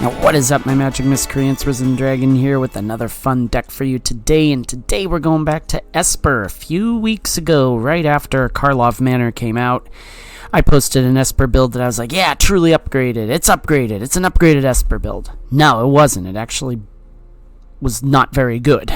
Now what is up, my magic miscreants? Risen Dragon here with another fun deck for you today, and today we're going back to Esper. A few weeks ago, right after Karlov Manor came out, I posted an Esper build that I was like, yeah, truly upgraded, it's an upgraded Esper build. No, it wasn't. It actually was not very good.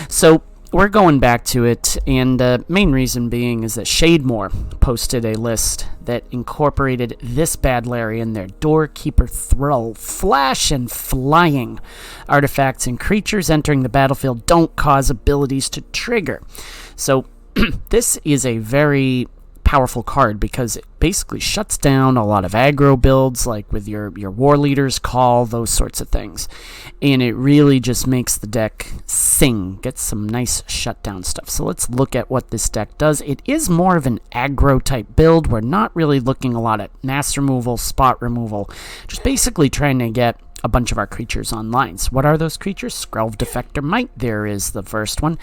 So we're going back to it, and the main reason being is that Shademore posted a list that incorporated this bad Larry in their Doorkeeper Thrull. Flash and flying artifacts and creatures entering the battlefield don't cause abilities to trigger. So this is a very powerful card because it basically shuts down a lot of aggro builds, like with your war leader's call, those sorts of things, and it really just makes the deck sing, get some nice shutdown stuff. So let's look at what this deck does. It is more of an aggro type build. We're not really looking a lot at mass removal, spot removal, just basically trying to get a bunch of our creatures online. So what are those creatures? Skrelv Defector Might, there is the first one.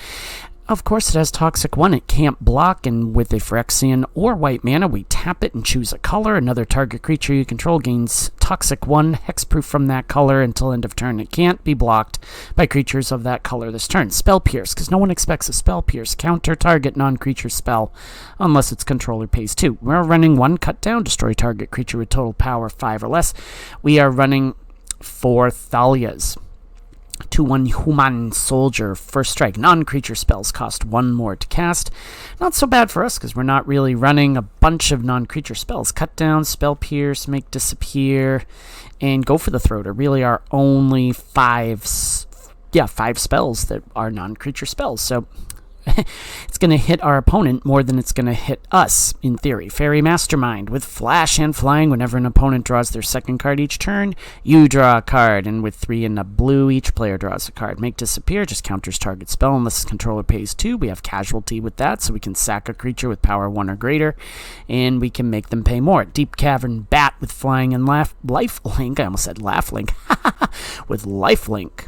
Of course, it has Toxic 1. It can't block, and with a Phyrexian or white mana, we tap it and choose a color. Another target creature you control gains Toxic 1, hexproof from that color until end of turn. It can't be blocked by creatures of that color this turn. Spell Pierce, because no one expects a Spell Pierce. Counter target non-creature spell, unless its controller pays 2. We're running 1 cut down, destroy target creature with total power 5 or less. We are running 4 Thalias. 2/1 Human Soldier, first strike. Non-creature spells cost 1 more to cast. Not so bad for us because we're not really running a bunch of non-creature spells. Cut down, Spell Pierce, Make Disappear, and Go for the Throat are really our only 5 spells that are non-creature spells. So it's going to hit our opponent more than it's going to hit us, in theory. Fairy Mastermind, with flash and flying, whenever an opponent draws their second card each turn, you draw a card, and with 3 in a blue, each player draws a card. Make Disappear just counters target spell unless the controller pays 2. We have Casualty with that, so we can sack a creature with power 1 or greater, and we can make them pay more. Deep Cavern Bat with flying and lifelink, I almost said laughlink, with lifelink.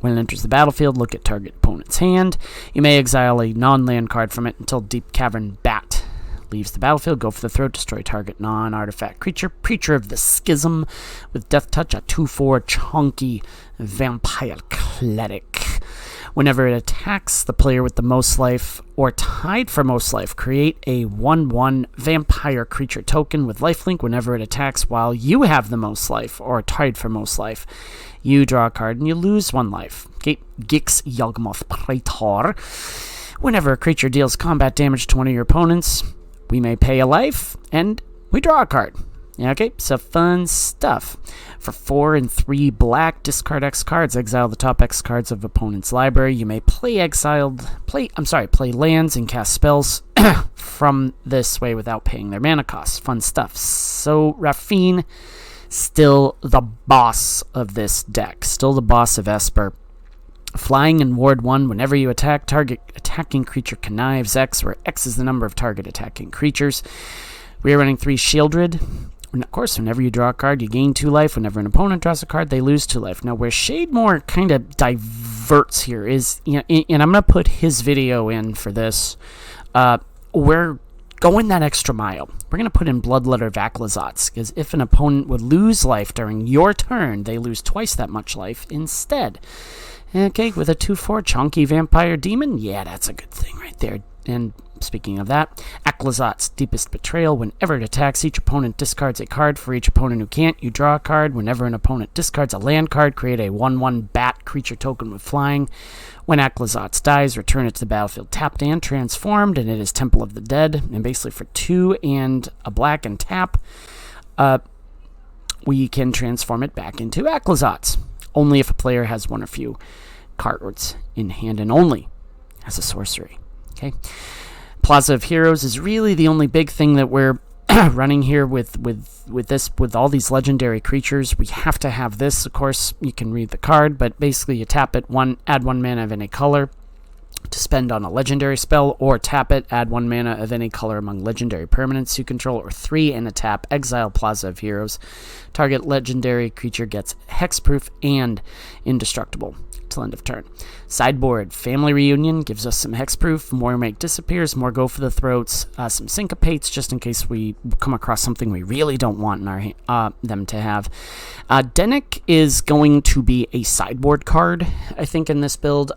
When it enters the battlefield, look at target opponent's hand. You may exile a non-land card from it until Deep Cavern Bat leaves the battlefield. Go for the throat, destroy target non-artifact creature. Preacher of the Schism with Death Touch, a 2/4 chunky vampire cleric. Whenever it attacks the player with the most life or tied for most life, create a 1/1 vampire creature token with lifelink. Whenever it attacks while you have the most life or tied for most life, you draw a card and you lose 1 life. Gix Yawgmoth Praetor. Whenever a creature deals combat damage to one of your opponents, we may pay a life and we draw a card. Okay, so fun stuff. For 4 and 3 black, discard X cards. Exile the top X cards of opponent's library. You may play lands and cast spells from this way without paying their mana costs. Fun stuff. So Rafine, still the boss of this deck. Still the boss of Esper. Flying in Ward 1, whenever you attack, target attacking creature connives X, where X is the number of target attacking creatures. We are running 3 Shieldred. And of course, whenever you draw a card, you gain 2 life. Whenever an opponent draws a card, they lose 2 life. Now, where Shademore kind of diverts here is, and I'm going to put his video in for this, we're going that extra mile. We're going to put in Bloodletter of Aclazotz, because if an opponent would lose life during your turn, they lose twice that much life instead. Okay, with a 2/4 chunky vampire demon, yeah, that's a good thing right there. And speaking of that, Aclazotz, Deepest Betrayal. Whenever it attacks, each opponent discards a card. For each opponent who can't, you draw a card. Whenever an opponent discards a land card, create a 1/1 bat creature token with flying. When Aclazotz dies, return it to the battlefield tapped and transformed, and it is Temple of the Dead. And basically for 2 and a black and tap, we can transform it back into Aclazotz. Only if a player has 1 or few cards in hand, and only as a sorcery. Okay. Plaza of Heroes is really the only big thing that we're running here with all these legendary creatures. We have to have this. Of course, you can read the card, but basically you tap it, add 1 mana of any color to spend on a legendary spell, or tap it, add 1 mana of any color among legendary permanents you control, or 3 and a tap, exile Plaza of Heroes. Target legendary creature gets hexproof and indestructible. till end of turn. Sideboard, Family Reunion gives us some hexproof, more make disappears, more go for the throats, some syncopates just in case we come across something we really don't want in our them to have. Dennick is going to be a sideboard card, I think, in this build.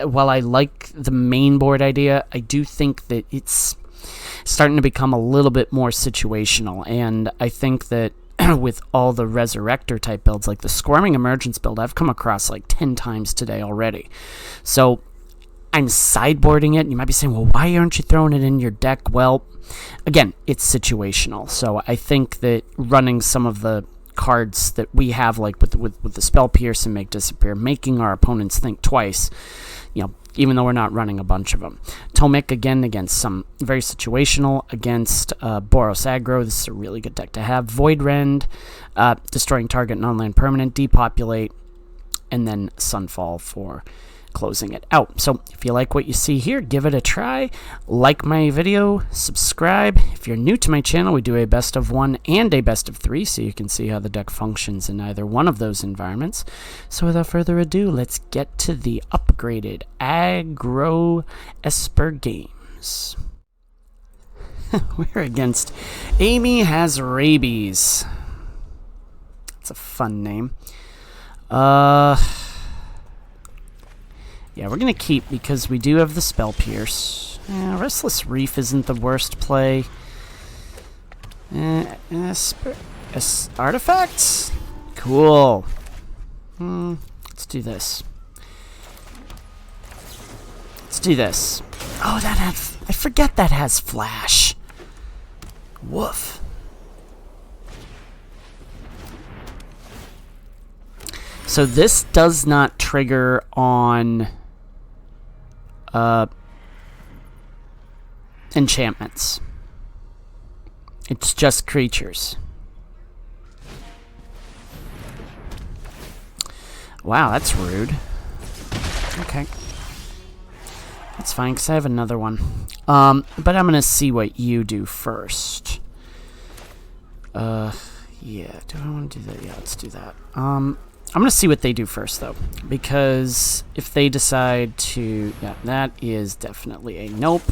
While I like the main board idea, I do think that it's starting to become a little bit more situational, and I think that with all the Resurrector type builds, like the Squirming Emergence build, I've come across like 10 times today already. So I'm sideboarding it, and you might be saying, well, why aren't you throwing it in your deck? Well, again, it's situational. So I think that running some of the cards that we have, like with the Spell Pierce and Make Disappear, making our opponents think twice, you know, even though we're not running a bunch of them. Tomek, again, against some very situational, against Boros aggro. This is a really good deck to have. Void Rend, destroying target non-land permanent, depopulate, and then Sunfall for closing it out. So if you like what you see here, give it a try. Like my video, subscribe. If you're new to my channel, we do a best of 1 and a best of 3, so you can see how the deck functions in either one of those environments. So without further ado, let's get to the upgraded aggro Esper games. We're against Amy Has Rabies. That's a fun name. Yeah, we're going to keep because we do have the Spell Pierce. Restless Reef isn't the worst play. Artifacts? Cool. Let's do this. Let's do this. Oh, that has... I forget that has Flash. Woof. So this does not trigger on enchantments. It's just creatures. Wow, that's rude. Okay. That's fine, because I have another one. But I'm going to see what you do first. Yeah, do I want to do that? Yeah, let's do that. I'm going to see what they do first, though, because if they decide to... Yeah, that is definitely a nope.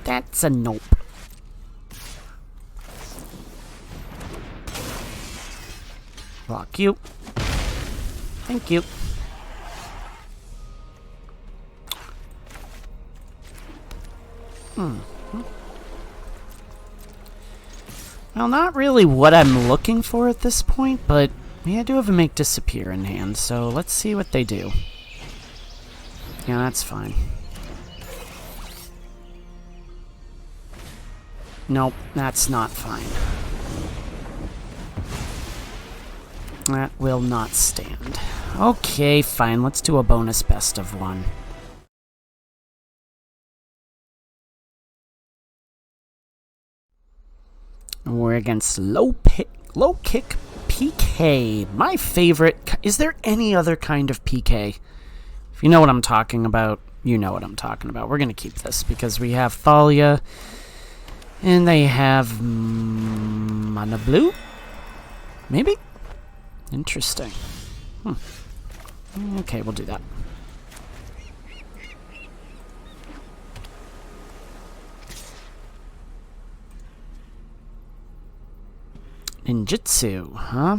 That's a nope. Block you. Thank you. Well, not really what I'm looking for at this point, but yeah, I do have a Make Disappear in hand, so let's see what they do. Yeah, that's fine. Nope, that's not fine. That will not stand. Okay, fine, let's do a bonus best of 1. And we're against low kick PK. My favorite. Is there any other kind of PK? If you know what I'm talking about, you know what I'm talking about. We're going to keep this because we have Thalia. And they have Mana Blue? Maybe? Interesting. Okay, we'll do that. Ninjutsu, huh?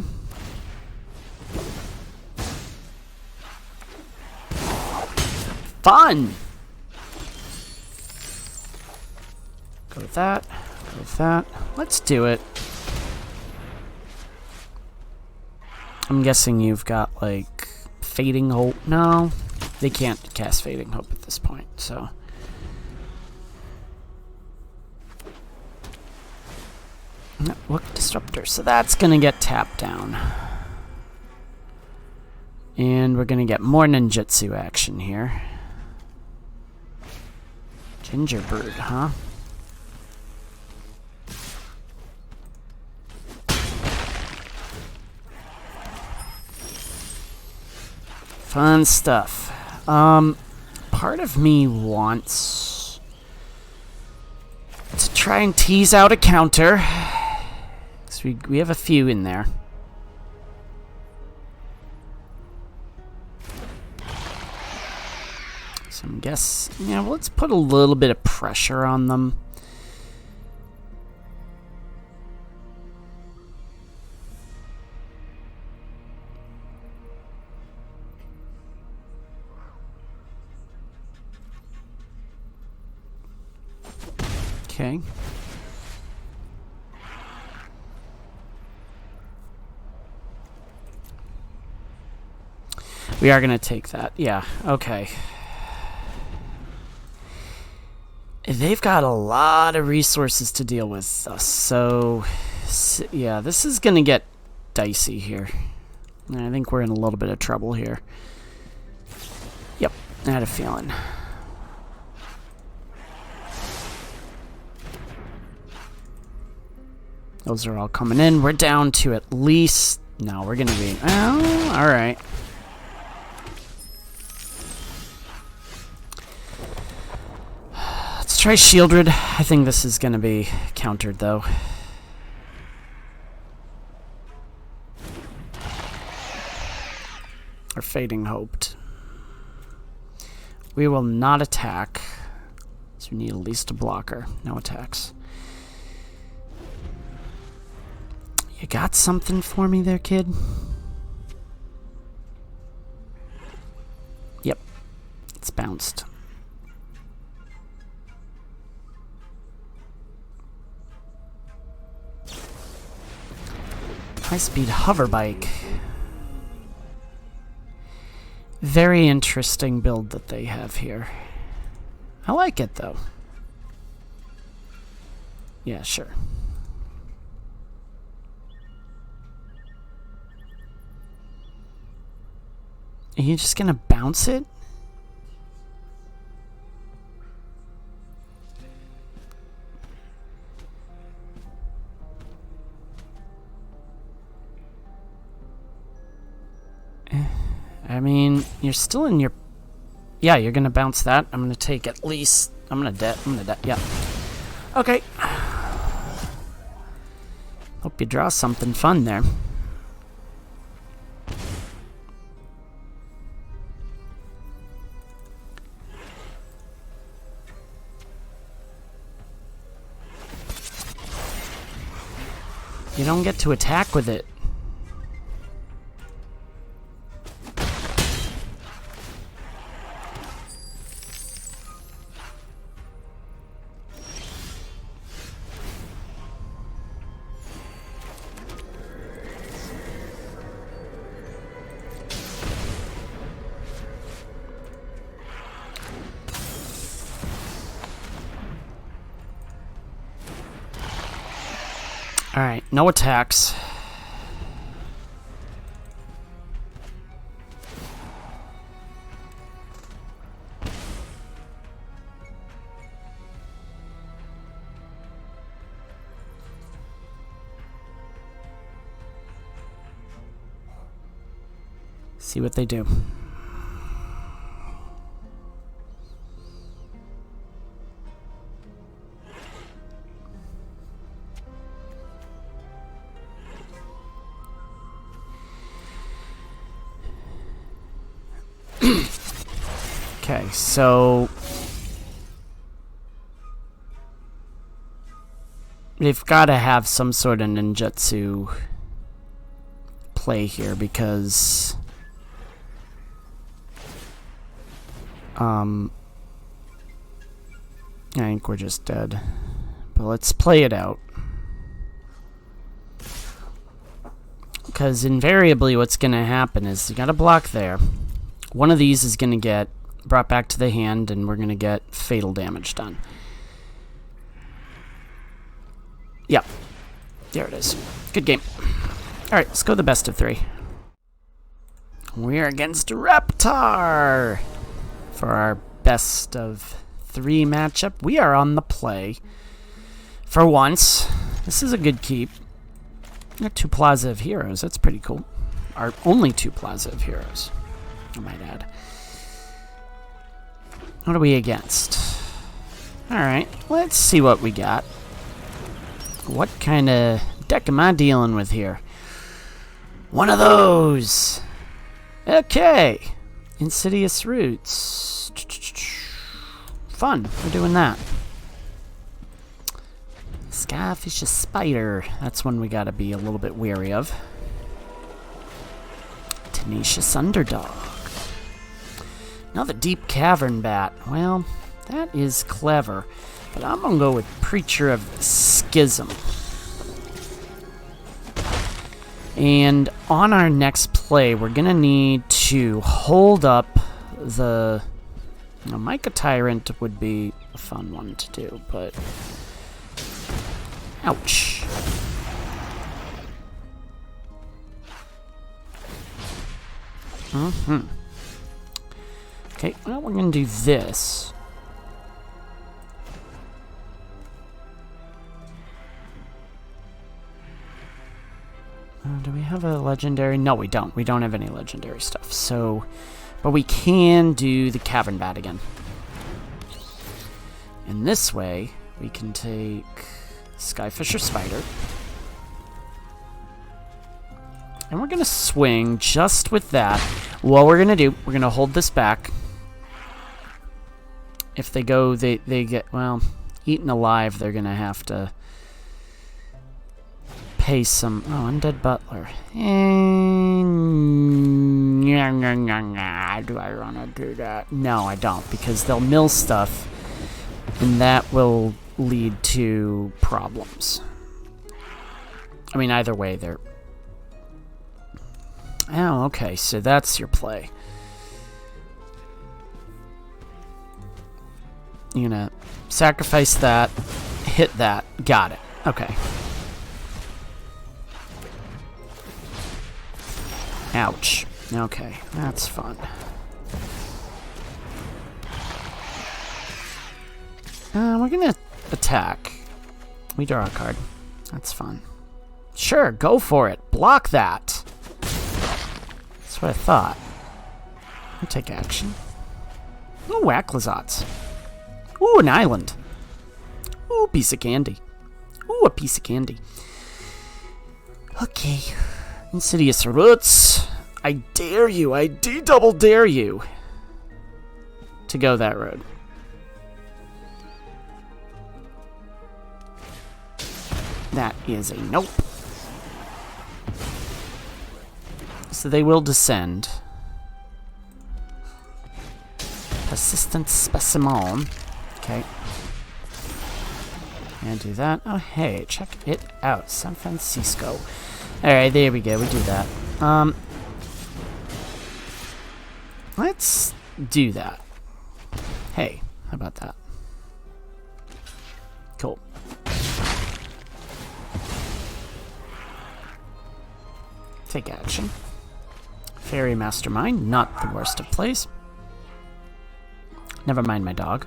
Fun! Go with that. Go with that. Let's do it. I'm guessing you've got, like, Fading Hope. No, they can't cast Fading Hope at this point, so... Network Disruptor. So that's going to get tapped down. And we're going to get more ninjutsu action here. Gingerbird, huh? Fun stuff. Part of me wants to try and tease out a counter. We have a few in there. So I guess, yeah, well, let's put a little bit of pressure on them. Okay. We are going to take that. Yeah, okay. They've got a lot of resources to deal with, so yeah, this is going to get dicey here. I think we're in a little bit of trouble here. Yep, I had a feeling. Those are all coming in. We're down to at least... No, we're going to be... Oh, all right. Let's try Shieldred. I think this is going to be countered, though. Or Fading Hoped. We will not attack. So we need at least a blocker. No attacks. You got something for me there, kid? Yep. It's bounced. High-speed hover bike. Very interesting build that they have here. I like it, though. Yeah, sure. Are you just gonna bounce it? I mean, you're still in your... Yeah, you're gonna bounce that. I'm gonna take at least... I'm gonna yeah. Okay. Hope you draw something fun there. You don't get to attack with it. Alright, no attacks. See what they do. Okay, so they've got to have some sort of ninjutsu play here because I think we're just dead. But let's play it out. Because invariably what's going to happen is you got a block there. One of these is going to get brought back to the hand, and we're going to get fatal damage done. Yep. There it is. Good game. Alright, let's go the best of 3. We're against Reptar for our best of 3 matchup. We are on the play. For once. This is a good keep. We got 2 Plaza of Heroes. That's pretty cool. Our only 2 Plaza of Heroes, I might add. What are we against? Alright, let's see what we got. What kind of deck am I dealing with here? One of those! Okay! Insidious Roots. fun. We're doing that. Skyfish's spider. That's one we gotta be a little bit wary of. Tenacious underdog. Another deep cavern bat. Well, that is clever. But I'm gonna go with Preacher of Schism. And on our next play, we're gonna need to hold up the... Now, Micah Tyrant would be a fun one to do, but... Ouch. Okay, well, we're gonna do this. Do we have a legendary? No, we don't. We don't have any legendary stuff. So, but we can do the Cavern Bat again. And this way, we can take Skyfisher Spider. And we're going to swing just with that. What we're going to do, we're going to hold this back. If they go, they get, well, eaten alive, they're going to have to pay some... Oh, Undead Butler. Do I want to do that? No, I don't, because they'll mill stuff, and that will lead to problems. I mean, either way, they're... Oh, okay, so that's your play. You're gonna sacrifice that, hit that, got it. Okay. Ouch. Okay, that's fun. We're gonna attack. We draw a card. That's fun. Sure, go for it. Block that. That's what I thought. I'll take action. Ooh, Aclazotz. Ooh, an island. Ooh, piece of candy. Ooh, a piece of candy. Okay. Insidious roots. I dare you. I double dare you to go that road. That is a nope. So they will descend. Persistent specimen. Okay. And do that. Oh, hey, check it out. San Francisco. Alright, there we go. We do that. Let's do that. Hey, how about that? Cool. Take action. Fairy Mastermind, not the worst of plays. Never mind my dog.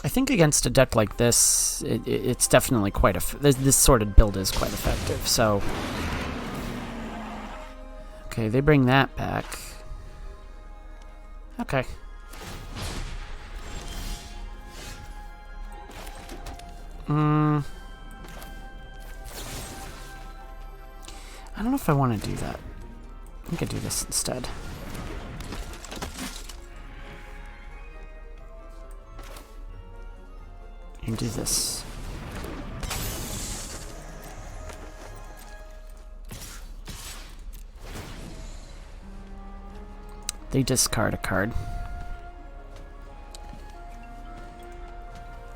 I think against a deck like this, it's definitely quite this sort of build is quite effective. So, okay, they bring that back. Okay. I don't know if I want to do that. I think I do this instead. And do this. They discard a card.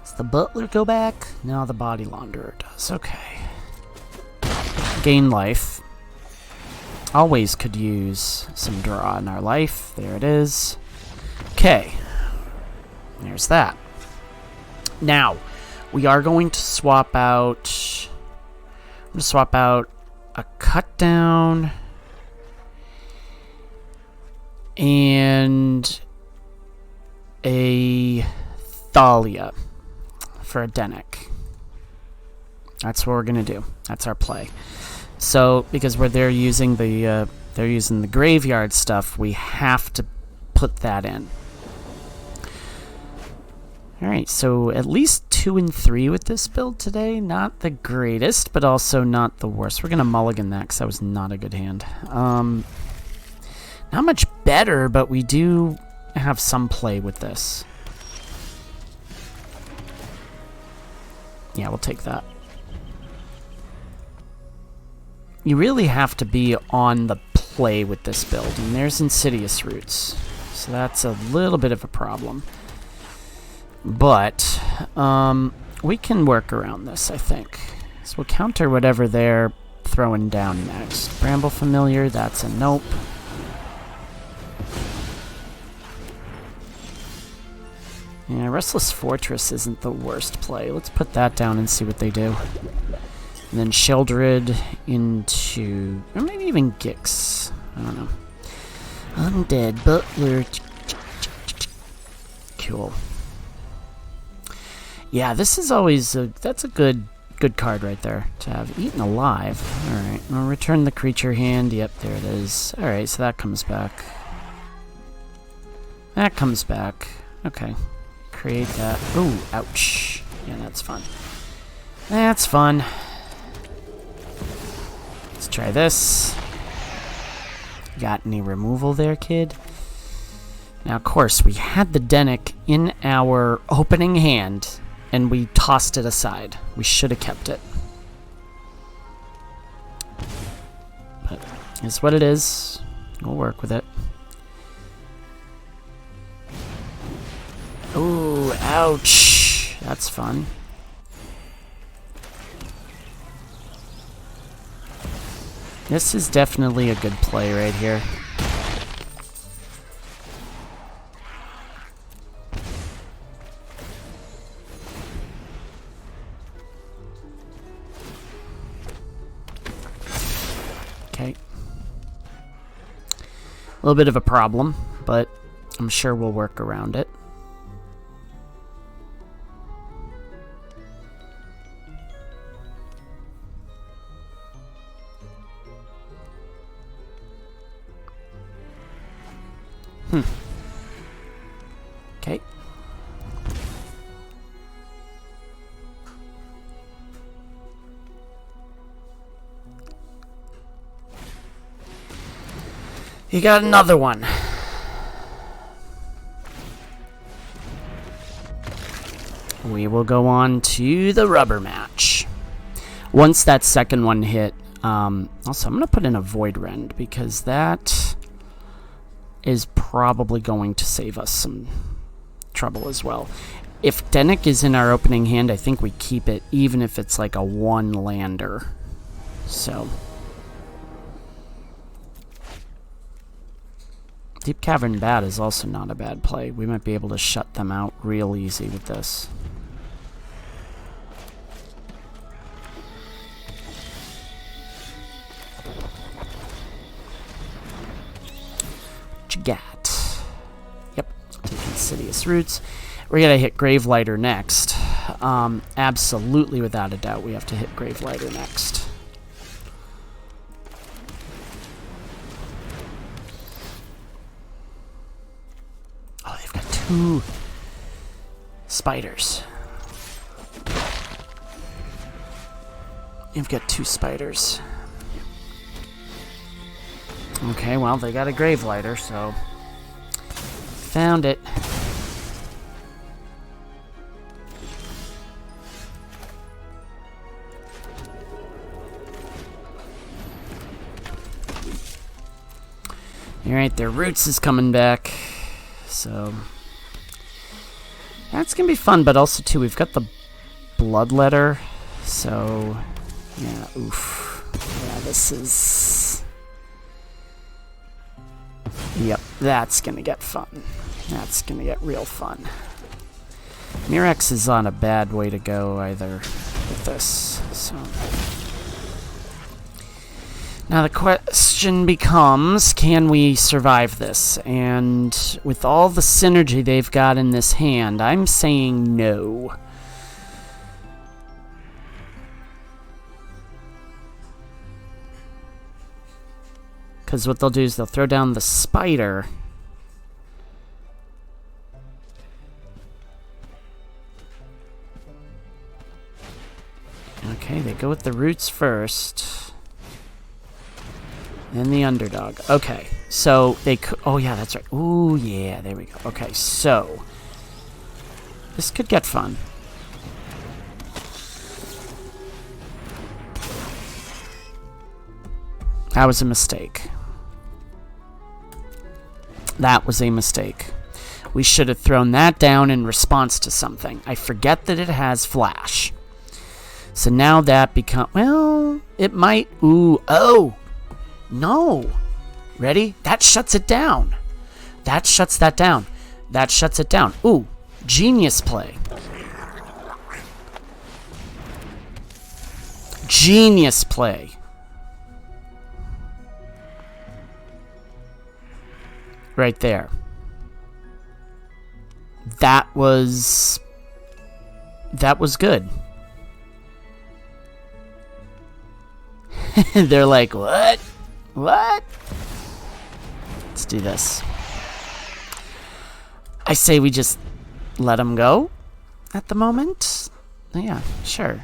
Does the Butler go back? No, the Body Launderer does. Okay. Gain life. Always could use some draw in our life. There it is. Okay. There's that. Now, we are going to swap out... I'm going to swap out a Cut Down and a Thalia for a Dennick. That's what we're going to do. That's our play. So, because they're using the graveyard stuff, we have to put that in. Alright, so at least 2 and 3 with this build today. Not the greatest, but also not the worst. We're going to mulligan that because that was not a good hand. Not much better, but we do have some play with this. Yeah, we'll take that. You really have to be on the play with this build, and there's Insidious Roots. So that's a little bit of a problem. But we can work around this, I think. So we'll counter whatever they're throwing down next. Bramble Familiar, that's a nope. Yeah, Restless Fortress isn't the worst play. Let's put that down and see what they do. And then Sheldred into... or maybe even Gix. I don't know. Undead Butler. Cool. Yeah, this is always a... that's a good card right there to have. Eaten Alive. Alright, I'll return the creature hand. Yep, there it is. Alright, so that comes back. That comes back. Okay. Create that. Ooh, ouch. Yeah, that's fun. That's fun. Let's try this. Got any removal there, kid? Now, of course, we had the Denic in our opening hand, and we tossed it aside. We should have kept it. But it's what it is. We'll work with it. Ooh, ouch. That's fun. This is definitely a good play right here. Okay. A little bit of a problem, but I'm sure we'll work around it. Okay. You got another one. We will go on to the rubber match. Once that second one hit, also I'm going to put in a Void Rend because that is probably going to save us some trouble as well. If Denic is in our opening hand, I think we keep it, even if it's like a one-lander. So, Deep Cavern Bat is also not a bad play. We might be able to shut them out real easy with this. Gat. Yep, take Insidious Roots. We're gonna hit Gravelighter next. Absolutely, without a doubt, we have to hit Gravelighter next. Oh, they've got 2 spiders. You've got 2 spiders. Okay, well, they got a Gravelighter, so... found it. Alright, their Roots is coming back. So... that's gonna be fun, but also, too, we've got the Bloodletter. So... yeah, oof. Yeah, this is... yep, that's gonna get fun. That's gonna get real fun. Mirex is on a bad way to go either with this, so... now the question becomes, can we survive this? And with all the synergy they've got in this hand, I'm saying no. Because what they'll do is they'll throw down the spider. Okay, they go with the roots first. Then the underdog. Okay, so they could... Oh, yeah, that's right. Ooh, yeah, there we go. Okay, so... This could get fun. That was a mistake. That was a mistake. We should have thrown that down in response to something. I forget that it has flash. So now that becomes... Well, it might... Ooh, oh! No! Ready? That shuts it down. That shuts that down. That shuts it down. Ooh, genius play. Genius play. Right there. That was good. They're like, what? What? Let's do this. I say we just let them go at the moment. Yeah, sure.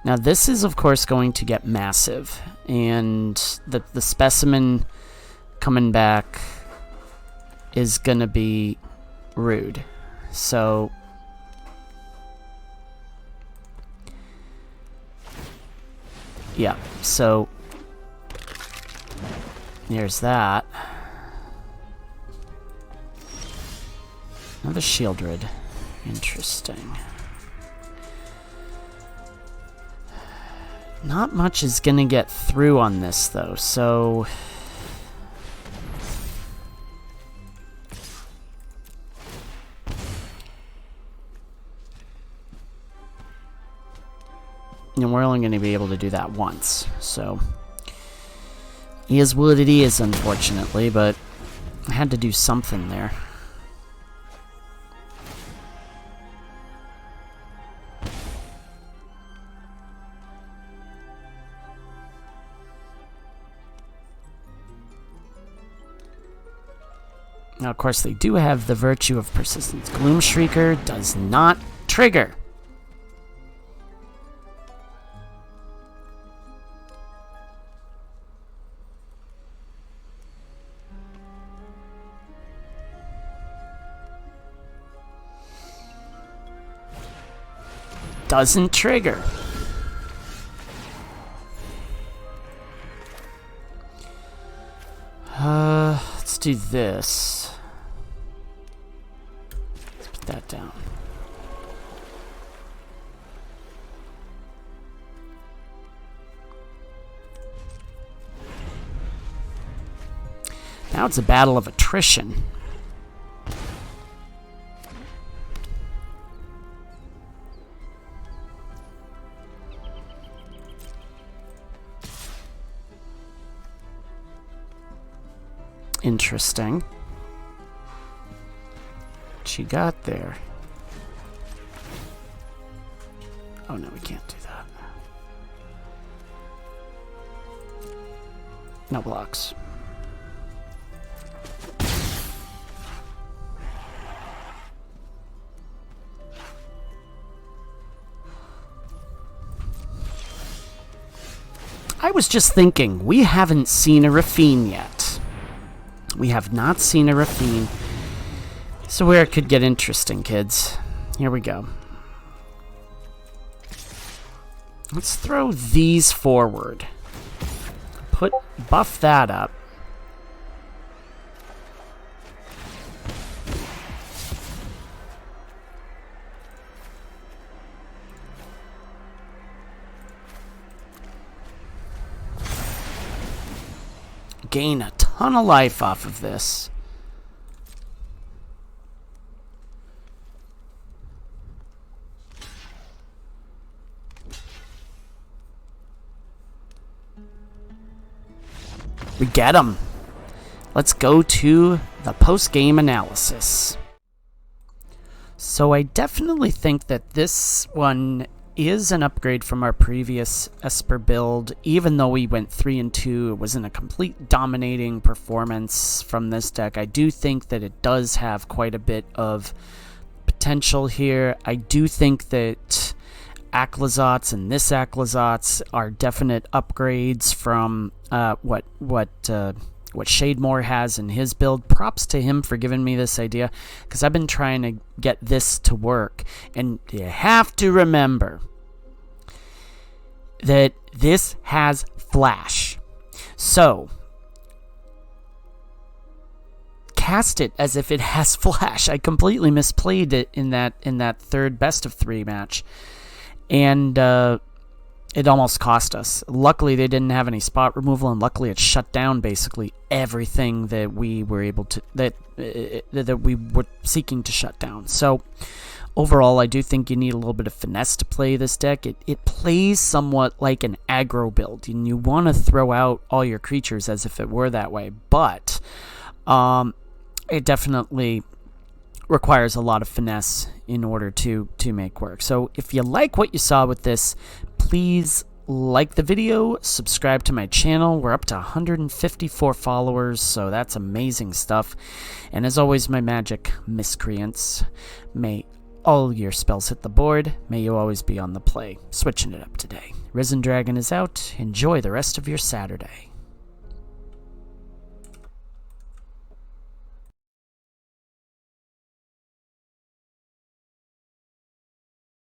Now this is of course going to get massive, and the specimen coming back is gonna be rude. So yeah, so there's that. Another Shieldred. Interesting. Not much is gonna get through on this though, so... And we're only gonna be able to do that once, so... It is what it is, unfortunately, but I had to do something there. Now, of course, they do have the virtue of persistence. Gloomshrieker does not trigger. Doesn't trigger. Let's do this. Let's put that down. Now it's a battle of attrition. Interesting. What you got there? Oh no, we can't do that. No blocks. I was just thinking, we haven't seen a Raffine yet. We have not seen a Raffine. So where it could get interesting, kids. Here we go. Let's throw these forward. Buff that up. Gain a ton of life off of this. We get him. Let's go to the post-game analysis. So I definitely think that this one is an upgrade from our previous Esper build. Even though we went 3-2, it wasn't a complete dominating performance from this deck. I do think that it does have quite a bit of potential here. I do think that Aclazotz and this Aclazotz are definite upgrades from what Shademore has in his build. Props to him for giving me this idea, because I've been trying to get this to work. And you have to remember that this has flash. So cast it as if it has flash. I completely misplayed it in that third best of 3 match, and it almost cost us. Luckily, they didn't have any spot removal, and luckily it shut down basically everything that we were able to that we were seeking to shut down. So overall, I do think you need a little bit of finesse to play this deck. It plays somewhat like an aggro build, and you want to throw out all your creatures as if it were that way, but it definitely requires a lot of finesse in order to make work. So if you like what you saw with this, please like the video, subscribe to my channel. We're up to 154 followers, so that's amazing stuff. And as always, my magic miscreants, may all your spells hit the board. May you always be on the play. Switching it up today. Risen Dragon is out. Enjoy the rest of your Saturday.